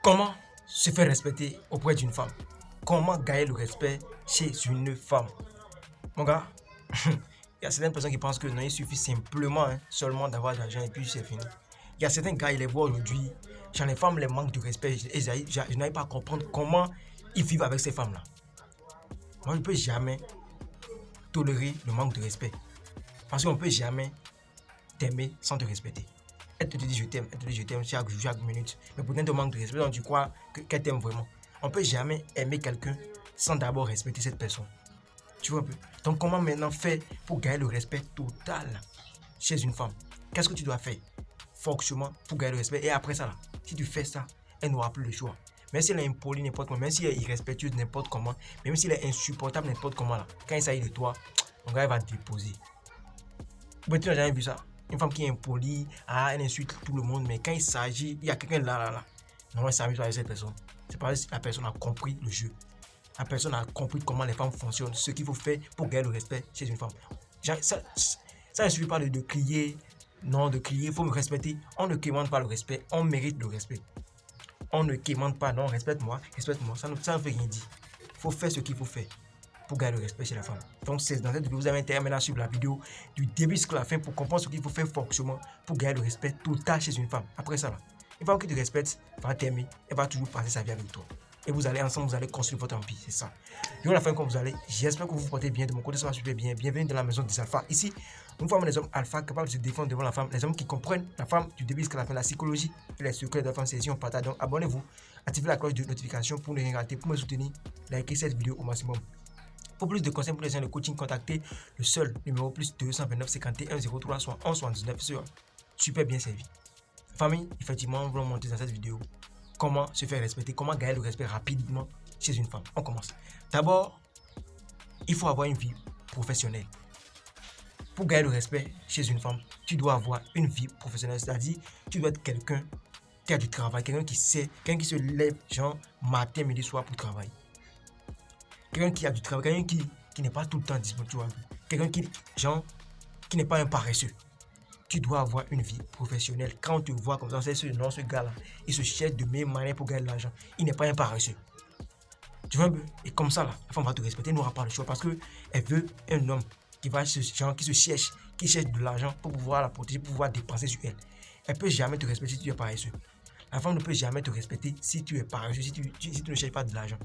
Comment se faire respecter auprès d'une femme? Comment gagner le respect chez une femme? Mon gars, il y a certaines personnes qui pensent que non, il suffit simplement, seulement d'avoir de l'argent et puis c'est fini. Il y a certains gars, ils les voient aujourd'hui, genre les femmes les manquent de respect et je n'arrive pas à comprendre comment ils vivent avec ces femmes-là. Moi, je ne peux jamais tolérer le manque de respect. Parce qu'on ne peut jamais t'aimer sans te respecter. Elle te dit je t'aime chaque minute. Mais pour te manque de respect, donc tu crois qu'elle t'aime vraiment. On ne peut jamais aimer quelqu'un sans d'abord respecter cette personne. Tu vois un peu? Donc comment maintenant faire pour gagner le respect total chez une femme? Qu'est-ce que tu dois faire forcément pour gagner le respect? Et après ça, là, si tu fais ça, elle n'aura plus le choix. Même si elle est impolie n'importe comment, même si elle est irrespectueuse n'importe comment, même si elle est insupportable n'importe comment, là, quand il s'agit de toi, mon gars, elle va te déposer. Mais tu n'as jamais vu ça? Une femme qui est impolie, elle insulte tout le monde, mais quand il s'agit, il y a quelqu'un là. Non, elle s'amuse avec cette personne. C'est parce que la personne a compris le jeu. La personne a compris comment les femmes fonctionnent, ce qu'il faut faire pour gagner le respect chez une femme. Ça ne suffit pas de crier, non, de crier, il faut me respecter. On ne quémande pas le respect, on mérite le respect. On ne quémande pas, non, respecte-moi, ça ne veut rien dire. Il faut faire ce qu'il faut faire pour gagner le respect chez la femme. Donc, c'est dans cette vidéo, vous avez intérêt maintenant à suivre la vidéo du début jusqu'à la fin pour comprendre ce qu'il faut faire forcément pour gagner le respect total chez une femme. Après ça, là, une femme qui te respecte va t'aimer, elle va toujours passer sa vie avec toi. Et vous allez ensemble, vous allez construire votre empire, c'est ça. Et à la fin, comme vous allez, j'espère que vous vous portez bien. De mon côté, ça va super bien. Bienvenue dans la maison des alphas. Ici, nous formons les hommes alpha capables de se défendre devant la femme, les hommes qui comprennent la femme du début jusqu'à la fin, la psychologie et les secrets de la femme. C'est ici, on partage. Donc, abonnez-vous, activez la cloche de notification pour ne rien rater, pour me soutenir, likez cette vidéo au maximum. Pour plus de conseils pour les gens de coaching, contactez le seul numéro plus 229 51 03 71 79 sur super bien servi. Famille, effectivement, nous allons monter dans cette vidéo comment se faire respecter, comment gagner le respect rapidement chez une femme. On commence. D'abord, il faut avoir une vie professionnelle. Pour gagner le respect chez une femme, tu dois avoir une vie professionnelle, c'est-à-dire tu dois être quelqu'un qui a du travail, quelqu'un qui sait, quelqu'un qui se lève genre matin, midi, soir pour travailler. Quelqu'un qui a du travail, quelqu'un qui n'est pas tout le temps disponible, tu vois. Quelqu'un qui n'est pas un paresseux. Tu dois avoir une vie professionnelle. Quand on te voit comme ça, on sait ce gars-là, il se cherche de meilleures manières pour gagner de l'argent. Il n'est pas un paresseux. Tu vois un peu? Et comme ça, là, la femme va te respecter, elle n'aura pas le choix parce qu'elle veut un homme qui cherche de l'argent pour pouvoir la protéger, pour pouvoir dépenser sur elle. Elle ne peut jamais te respecter si tu es paresseux. La femme ne peut jamais te respecter si tu es paresseux, si tu ne cherches pas de l'argent.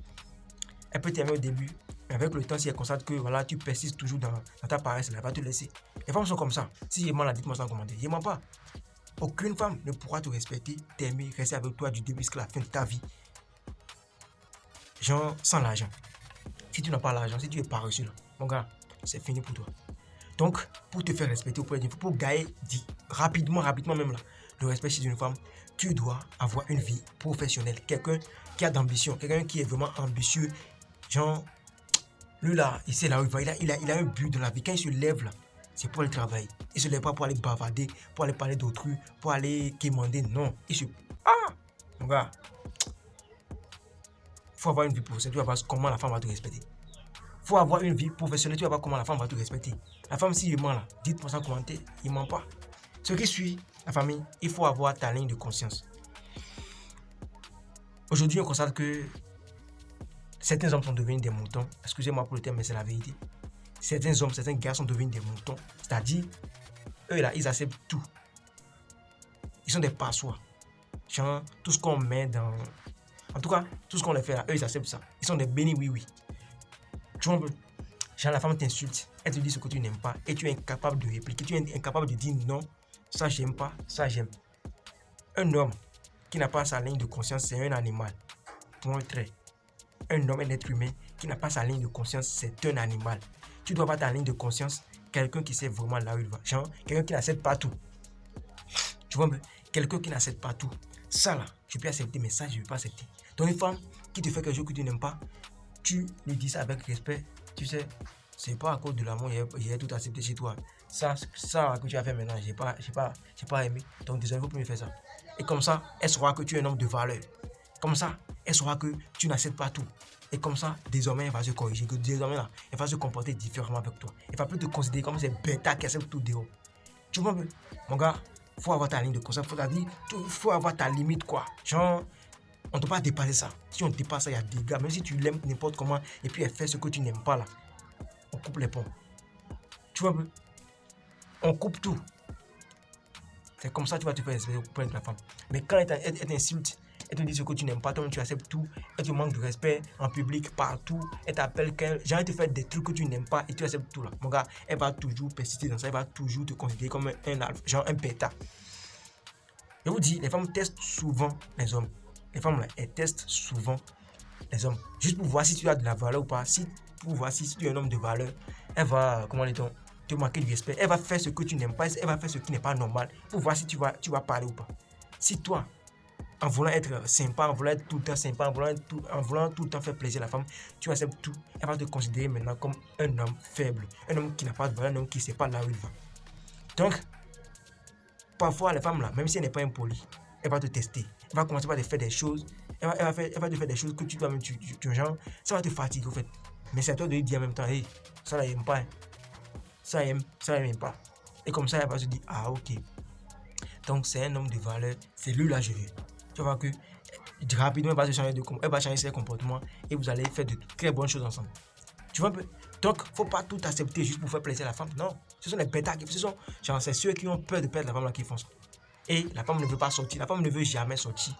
Elle peut t'aimer au début, mais avec le temps, si elle constate que voilà, tu persistes toujours dans ta paresse, elle va te laisser. Les femmes sont comme ça. Si j'ai mal, dites-moi ça en commentaire. Je mens pas. Aucune femme ne pourra te respecter, t'aimer, rester avec toi du début jusqu'à la fin de ta vie. Genre, sans l'argent. Si tu n'as pas l'argent, si tu es paresseux, là, mon gars, c'est fini pour toi. Donc, pour te faire respecter auprès d'une femme, pour gagner rapidement même là, le respect chez une femme, tu dois avoir une vie professionnelle. Quelqu'un qui a d'ambition, quelqu'un qui est vraiment ambitieux. Genre, lui là, il sait là où il va, il a un but dans la vie. Quand il se lève là, c'est pour aller travailler. Il ne se lève pas pour aller bavarder, pour aller parler d'autrui, pour aller quémander. Non, mon gars, il faut avoir une vie professionnelle, tu vas voir comment la femme va te respecter. Il faut avoir une vie professionnelle, tu vas voir comment la femme va te respecter. La femme, si il ment là, dites-moi ça en commentaire, il ment pas. Ce qui suit, la famille, il faut avoir ta ligne de conscience. Aujourd'hui, on constate que certains hommes sont devenus des moutons. Excusez-moi pour le terme, mais c'est la vérité. Certains hommes, certains gars sont devenus des moutons. C'est-à-dire, eux là, ils acceptent tout. Ils sont des passoires. Genre, tout ce qu'on met dans... En tout cas, tout ce qu'on les fait là, eux, ils acceptent ça. Ils sont des bénis oui. Tu vois un peu? Genre, la femme t'insulte, elle te dit ce que tu n'aimes pas, et tu es incapable de répliquer, tu es incapable de dire non, ça j'aime pas, ça j'aime. Un homme qui n'a pas sa ligne de conscience, c'est un animal. Point trait. Un homme, un être humain qui n'a pas sa ligne de conscience, c'est un animal. Tu dois avoir ta ligne de conscience, quelqu'un qui sait vraiment là où il va. Genre, quelqu'un qui n'accepte pas tout. Tu vois, quelqu'un qui n'accepte pas tout. Ça là, je peux accepter, mais ça, je ne vais pas accepter. Donc, une femme qui te fait quelque chose que tu n'aimes pas, tu lui dis ça avec respect. Tu sais, c'est pas à cause de l'amour, j'ai tout accepté chez toi. Ça que tu as fait maintenant, j'ai pas aimé. Donc, désolé, il ne faut plus me faire ça. Et comme ça, elle saura que tu es un homme de valeur. Comme ça, elle saura que tu n'acceptes pas tout. Et comme ça, désormais, elle va se corriger. Que désormais, là, elle va se comporter différemment avec toi. Elle va plus te considérer comme ces bêtas qui acceptent tout dehors. Tu vois, mon gars, faut avoir ta ligne de conscience. Faut avoir ta limite, quoi. Genre, On ne doit pas dépasser ça. Si on dépasse ça, il y a des gars. Même si tu l'aimes n'importe comment et puis elle fait ce que tu n'aimes pas là, on coupe les ponts. Tu vois un peu? On coupe tout. C'est comme ça que tu vas te faire respecter auprès de la femme. Mais quand elle t'insulte, elle te dit ce que tu n'aimes pas, toi-même tu acceptes tout, elle te manque de respect en public, partout, elle t'appelle, genre elle te fait des trucs que tu n'aimes pas et tu acceptes tout là. Mon gars, elle va toujours persister dans ça, elle va toujours te considérer comme genre un bêta. Je vous dis, les femmes testent souvent les hommes. Les femmes là, elles testent souvent les hommes. Juste pour voir si tu as de la valeur ou pas. Pour voir si tu es un homme de valeur, elle va, comment dit-on, te manquer de respect. Elle va faire ce que tu n'aimes pas, elle va faire ce qui n'est pas normal pour voir si tu vas parler ou pas. Si toi, en voulant être sympa, en voulant être tout le temps sympa, en voulant tout le temps faire plaisir à la femme, tu acceptes tout, elle va te considérer maintenant comme un homme faible, un homme qui n'a pas de valeur, un homme qui ne sait pas là où il va. Donc, parfois, les femmes là, même si elle n'est pas impolie, elle va te tester. Elle va commencer par te faire des choses. Elle va te faire des choses que tu dois même, genre, ça va te fatiguer en fait. Mais c'est à toi de lui dire en même temps, hey, ça là, il n'aime pas. Hein. Ça, il n'aime pas. Et comme ça, elle va se dire, ah ok. Donc, c'est un homme de valeur. C'est lui là, je veux. Tu vas voir que rapidement, elle va changer ses comportements et vous allez faire de très bonnes choses ensemble. Tu vois un peu? Donc, faut pas tout accepter juste pour faire plaisir à la femme. Non, ce sont les bêtas c'est ceux qui ont peur de perdre la femme là qui font ça. Et la femme ne veut pas sortir. La femme ne veut jamais sortir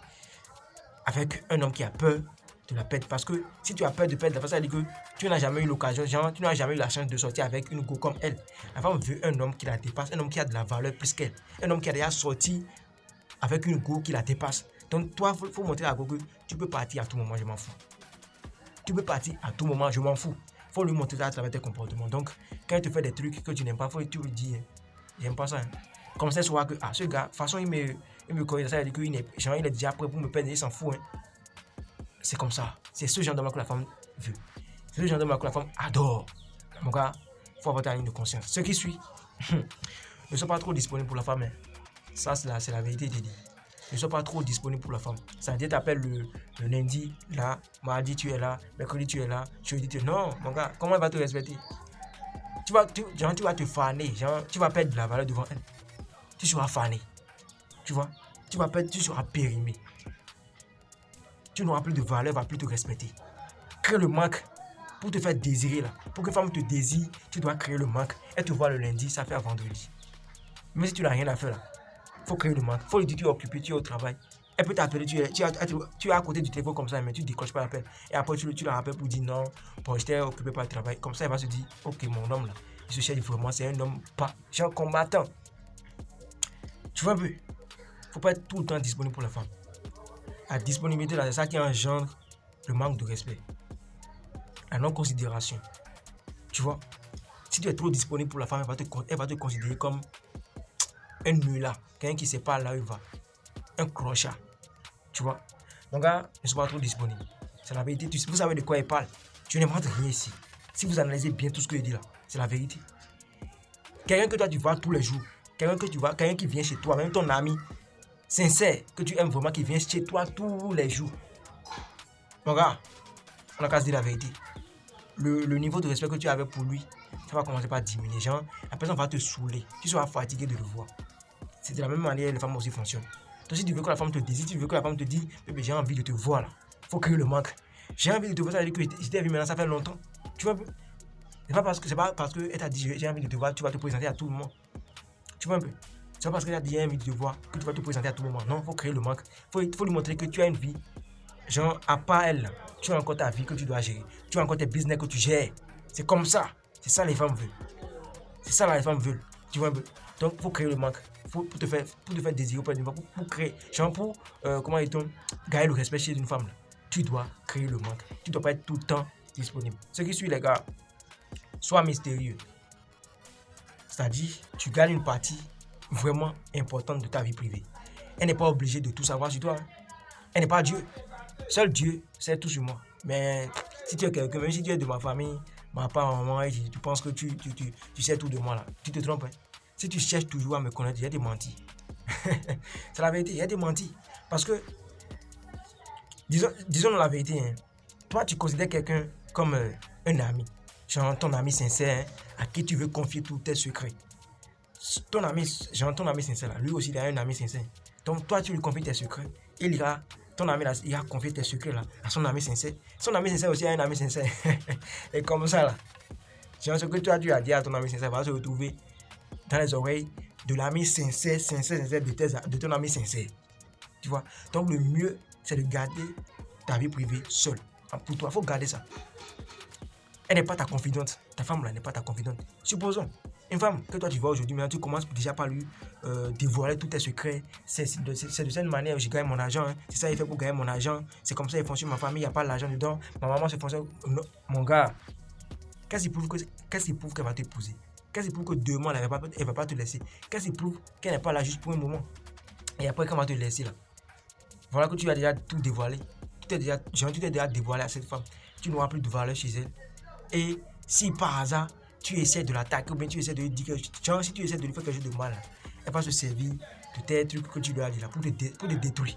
avec un homme qui a peur de la perdre. Parce que si tu as peur de perdre la femme, ça veut dire que tu n'as jamais eu l'occasion, genre, tu n'as jamais eu la chance de sortir avec une go comme elle. La femme veut un homme qui la dépasse, un homme qui a de la valeur plus qu'elle. Un homme qui a déjà sorti avec une go qui la dépasse. Donc, toi, il faut montrer à go que tu peux partir à tout moment, je m'en fous. Tu peux partir à tout moment, je m'en fous. Il faut lui montrer ça à travers tes comportements. Donc, quand il te fait des trucs que tu n'aimes pas, tu lui dis, j'aime pas ça. Hein. Comme ça, soit que, ce gars, de toute façon, il me connaît ça, il dit qu'il est déjà prêt pour me perdre, il s'en fout. Hein. C'est comme ça. C'est ce genre d'homme que la femme veut. C'est ce genre d'homme que la femme adore. Mon gars, il faut avoir ta ligne de conscience. Ce qui suit, ne sont pas trop disponibles pour la femme. Hein. Ça, c'est la vérité, je dis. Ne sont pas trop disponibles pour la femme. Ça veut dire, t'appelles le lundi, là, mardi, tu es là, mercredi, tu es là, jeudi, tu es là. Non, mon gars, comment elle va te respecter? Tu vas te faner, genre, tu vas perdre de la valeur devant elle. Tu seras fané. Tu vois? Tu seras périmé. Tu n'auras plus de valeur, elle ne va plus te respecter. Crée le manque pour te faire désirer là. Pour que femme te désire, tu dois créer le manque. Elle te voit le lundi, ça fait à vendredi. Mais si tu n'as rien à faire là, il faut créer le manque. Il faut lui dire que tu es occupé, tu es au travail. Elle peut t'appeler, tu es à côté du téléphone comme ça, mais tu ne décroches pas l'appel. Et après, tu la rappelles pour dire non, bon, j'étais occupé par le travail. Comme ça, elle va se dire, ok, mon homme là, il se cherche vraiment, c'est un homme pas, genre combattant. Tu vois un peu? Il ne faut pas être tout le temps disponible pour la femme. La disponibilité là, c'est ça qui engendre le manque de respect. La non-considération. Tu vois? Si tu es trop disponible pour la femme, elle va te considérer comme un nulard, quelqu'un qui ne sait pas là où il va. Un crochat. Tu vois? Mon gars, ne sois pas trop disponible. C'est la vérité. Vous savez de quoi il parle. Je n'invente rien ici. Si vous analysez bien tout ce que je dis là, c'est la vérité. Quelqu'un que toi tu vois tous les jours, quelqu'un qui vient chez toi, même ton ami sincère, que tu aimes vraiment, qui vient chez toi tous les jours. Mon gars, on a qu'à se dire la vérité. Le niveau de respect que tu avais pour lui, ça va commencer par diminuer. Genre, la personne va te saouler. Tu seras fatigué de le voir. C'est de la même manière que les femmes aussi fonctionnent. Donc, si tu veux que la femme te dise, si tu veux que la femme te dise, bébé, j'ai envie de te voir là. Il faut créer le manque. J'ai envie de te voir, ça veut dire que je t'ai vu maintenant, ça fait longtemps. Tu vois, c'est pas parce qu'elle t'a dit, j'ai envie de te voir, tu vas te présenter à tout le monde. Tu vois un peu. C'est pas parce qu'elle a dit, j'ai envie de te voir, que tu vas te présenter à tout moment. Non, il faut créer le manque. Il faut lui montrer que tu as une vie. Genre, à part elle, tu as encore ta vie que tu dois gérer. Tu as encore tes business que tu gères. C'est comme ça. C'est ça les femmes veulent. C'est ça les femmes veulent. Tu vois un peu. Donc, il faut créer le manque. Pour te faire désirer auprès d'une femme. Pour créer. Genre, comment dit-on, gagner le respect chez une femme. Là. Tu dois créer le manque. Tu ne dois pas être tout le temps disponible. Ce qui suit, les gars, sois mystérieux. C'est-à-dire, tu gagnes une partie vraiment importante de ta vie privée. Elle n'est pas obligée de tout savoir sur toi. Hein. Elle n'est pas Dieu. Seul Dieu sait tout sur moi. Mais si tu es quelqu'un, même si tu es de ma famille, ma part, maman, et tu penses que tu sais tout de moi là, tu te trompes. Hein. Si tu cherches toujours à me connaître, il y a des mentis. C'est la vérité, il y a des mentis. Parce que, disons la vérité, hein, toi tu considères quelqu'un comme un ami. Genre ton ami sincère, hein, à qui tu veux confier tous tes secrets. Ton ami sincère là, lui aussi il a un ami sincère. Donc toi tu lui confies tes secrets, il ira ton ami là, il a confié tes secrets là à son ami sincère. Son ami sincère aussi a un ami sincère. Et comme ça là, genre ce que tu as dit à ton ami sincère va se retrouver dans les oreilles de l'ami sincère de ton ami sincère. Tu vois? Donc le mieux, c'est de garder ta vie privée seule. Pour toi, il faut garder ça. Elle n'est pas ta confidente. Ta femme là n'est pas ta confidente. Supposons, une femme que toi tu vois aujourd'hui, maintenant tu commences déjà par lui dévoiler tous tes secrets. C'est de cette manière que je gagne mon argent. Hein. C'est ça qu'il fait pour gagner mon argent. C'est comme ça qu'il fonctionne ma famille, il n'y a pas l'argent dedans. Ma maman se fonctionne. Non, mon gars, qu'est-ce qui prouve qu'elle va t'épouser? Qu'est-ce qui prouve que demain elle ne va pas te laisser? Qu'est-ce qui prouve qu'elle n'est pas là juste pour un moment? Et après qu'elle va te laisser là. Voilà que tu as déjà tout dévoilé. Tu t'es déjà dévoilé à cette femme. Tu n'auras plus de valeur chez elle. Et si par hasard, tu essaies de l'attaquer ou bien tu essaies de lui dire que genre, si tu essaies de lui faire quelque chose de mal, elle va se servir de tes trucs que tu lui as dit là pour te détruire.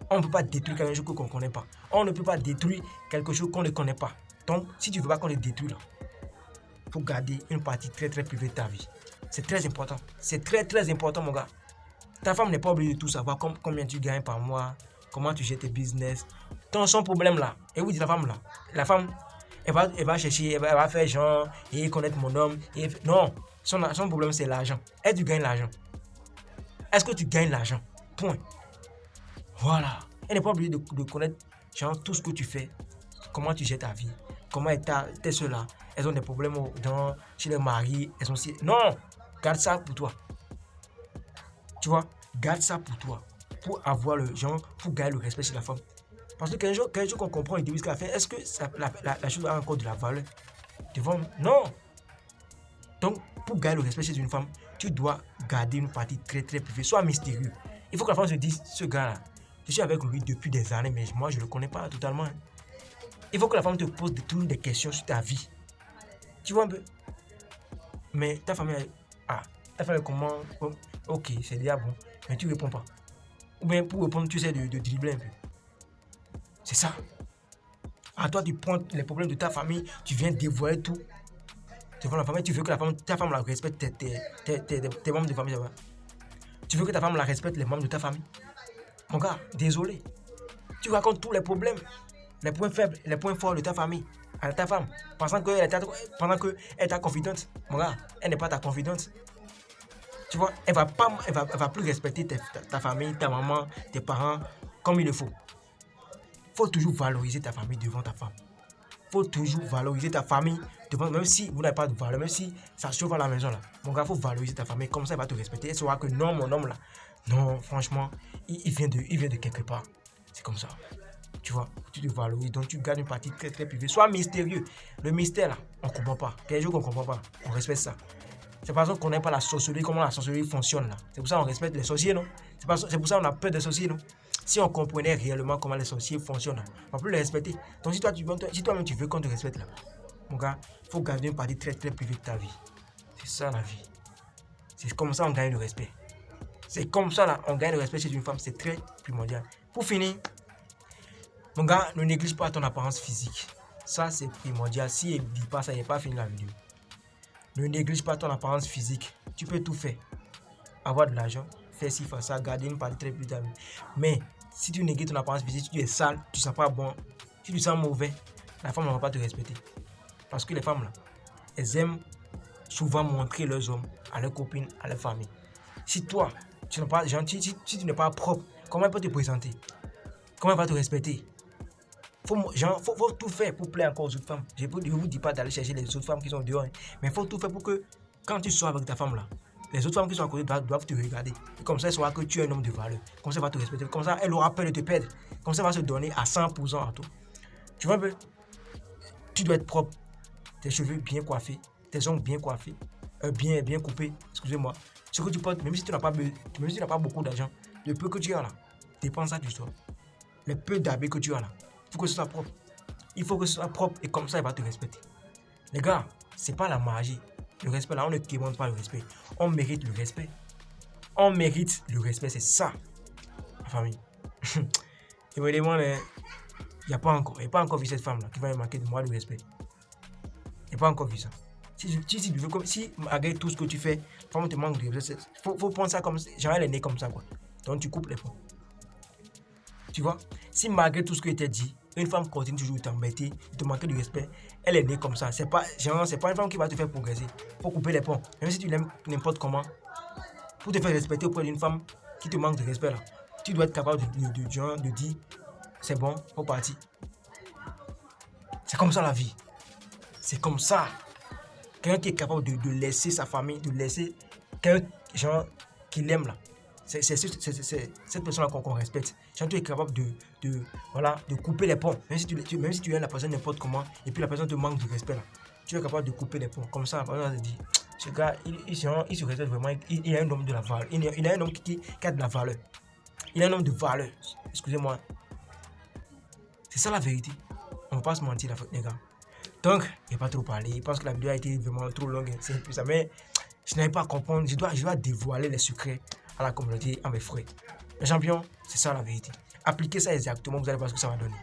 On ne peut pas détruire quelque chose qu'on ne connaît pas. On ne peut pas détruire quelque chose qu'on ne connaît pas. Donc, si tu ne veux pas qu'on le détruise là, il faut garder une partie très très privée de ta vie. C'est très important. C'est très très important, mon gars. Ta femme n'est pas obligée de tout savoir, combien tu gagnes par mois, comment tu gères tes business. Ton son problème là, et vous dites la femme, elle va chercher, elle va faire genre, et connaître mon homme. Non, son problème c'est l'argent. Est-ce que tu gagnes l'argent? Est-ce que tu gagnes l'argent? Point. Voilà. Elle n'est pas obligée de connaître genre, tout ce que tu fais, comment tu gères ta vie, comment tes soeurs là, elles ont des problèmes chez les maris, elles sont si... Non, garde ça pour toi. Tu vois, garde ça pour toi, pour avoir le genre, pour gagner le respect chez la femme. Parce que qu'un jour qu'on comprend et ce qu'elle a fait, est-ce que la chose a encore de la valeur? Tu vois? Non. Donc, pour gagner le respect chez une femme, tu dois garder une partie très très privée, soit mystérieux. Il faut que la femme se dise, ce gars-là, je suis avec lui depuis des années, mais moi je ne le connais pas totalement. Il faut que la femme te pose toujours des questions sur ta vie. Tu vois un peu? Mais ta famille, comment? Ok, c'est déjà bon, mais tu ne réponds pas. Ou bien pour répondre, tu essaies de dribbler un peu. C'est ça. À toi, tu prends les problèmes de ta famille, tu viens dévoiler tout. Devant la famille, tu veux que ta femme la respecte tes membres de famille. Tu veux que ta femme la respecte les membres de ta famille. Mon gars, désolé. Tu racontes tous les problèmes, les points faibles, les points forts de ta famille à ta femme, pendant qu'elle est ta confidente. Mon gars, elle n'est pas ta confidente. Tu vois, elle va plus respecter ta famille, ta maman, tes parents comme il le faut. Faut toujours valoriser ta famille devant ta femme. Faut toujours valoriser ta famille devant, même si vous n'avez pas de valeur, même si ça chauffe à la maison là. Mon gars, faut valoriser ta famille, comme ça elle va te respecter. Elle saura que non, mon homme là, non, franchement, il vient de quelque part. C'est comme ça. Tu vois, tu te valorises, donc tu gardes une partie très très privée. Sois mystérieux. Le mystère là, on ne comprend pas. Quelque chose qu'on ne comprend pas, on respecte ça. C'est parce qu'on ne connaît pas la sorcellerie, comment la sorcellerie fonctionne là. C'est pour ça qu'on respecte les sorciers, non? C'est pour ça qu'on a peur des sorciers, non? Si on comprenait réellement comment les sorciers fonctionnent, on ne peut plus les respecter. Donc si toi-même tu veux qu'on te respecte là, mon gars, il faut garder une partie très très privée de ta vie. C'est ça la vie. C'est comme ça on gagne le respect. C'est comme ça là, on gagne le respect chez une femme, c'est très primordial. Pour finir, mon gars, ne néglige pas ton apparence physique. Ça c'est primordial. Si elle ne dit pas ça, il n'est pas fini la vidéo. Ne néglige pas ton apparence physique. Tu peux tout faire. Avoir de l'argent, faire ci, faire ça, garder une partie très plus de ta vie. Mais si tu négliges ton apparence physique, tu es sale, tu ne sens pas bon, si tu sens mauvais, la femme ne va pas te respecter. Parce que les femmes là, elles aiment souvent montrer leurs hommes à leurs copines, à leur famille. Si toi, tu n'es pas gentil, si tu n'es pas propre, comment elle peut te présenter? Comment elle va te respecter? Faut tout faire pour plaire encore aux autres femmes. Je ne vous dis pas d'aller chercher les autres femmes qui sont dehors, hein, mais il faut tout faire pour que quand tu sors avec ta femme là, les autres femmes qui sont à côté doivent te regarder. Et comme ça, elle saura que tu es un homme de valeur. Comme ça, elle va te respecter. Comme ça, elle aura peur de te perdre. Comme ça, elle va se donner à 100% à toi. Tu vois un peu? Tu dois être propre. Tes cheveux bien coiffés, tes ongles bien coiffés, bien coupés. Excusez-moi. Ce que tu portes, même si tu n'as pas beaucoup d'argent, le peu que tu as là, dépense ça du soir. Le peu d'habits que tu as là, il faut que ce soit propre. Il faut que ce soit propre et comme ça, elle va te respecter. Les gars, c'est pas la magie. Le respect là, on ne demande pas le respect. On mérite le respect. On mérite le respect, c'est ça, la famille. Et vraiment, il n'y a pas encore vu cette femme là qui va me manquer de moi de respect. Il n'y a pas encore vu ça. Si malgré tout ce que tu fais, la femme te manque de respect, faut prendre ça comme genre elle est née comme ça quoi. Donc tu coupes les ponts. Tu vois, si malgré tout ce que tu as dit, une femme continue toujours de t'embêter, de te manquer de respect, elle est née comme ça. C'est pas une femme qui va te faire progresser. Faut couper les ponts. Même si tu l'aimes n'importe comment, pour te faire respecter auprès d'une femme qui te manque de respect là, tu dois être capable de dire c'est bon, faut partir. C'est comme ça la vie. C'est comme ça. Quelqu'un qui est capable de laisser sa famille, de laisser quelqu'un genre qui l'aime là. C'est cette personne-là qu'on respecte. Genre, tu es capable voilà, de couper les ponts. Même si tu aimes la personne n'importe comment, et puis la personne te manque de respect là, tu es capable de couper les ponts. Comme ça, la personne se dit, ce gars, il se respecte vraiment, il est un homme de la valeur. Il est un homme qui a de la valeur. Il est un homme de valeur. Excusez-moi. C'est ça la vérité. On ne va pas se mentir, les gars. Donc, je n'ai pas trop parlé. Je pense que la vidéo a été vraiment trop longue. C'est plus ça. Mais je n'arrive pas à comprendre. Je dois dévoiler les secrets à la communauté, à mes frères. Les champions, c'est ça la vérité. Appliquez ça exactement, vous allez voir ce que ça va donner.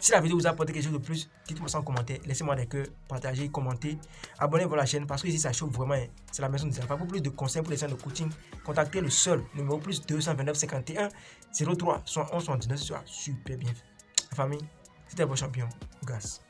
Si la vidéo vous a apporté quelque chose de plus, dites-moi ça en commentaire. Laissez-moi des cœurs, partagez, commentez. Abonnez-vous à la chaîne parce que ici ça chauffe vraiment. C'est la maison des enfants. Pour plus de conseils pour les séances de coaching, contactez le seul numéro plus 229 51 03 71 79. Ce sera super bien fait. La famille, c'était vos champions. Gas.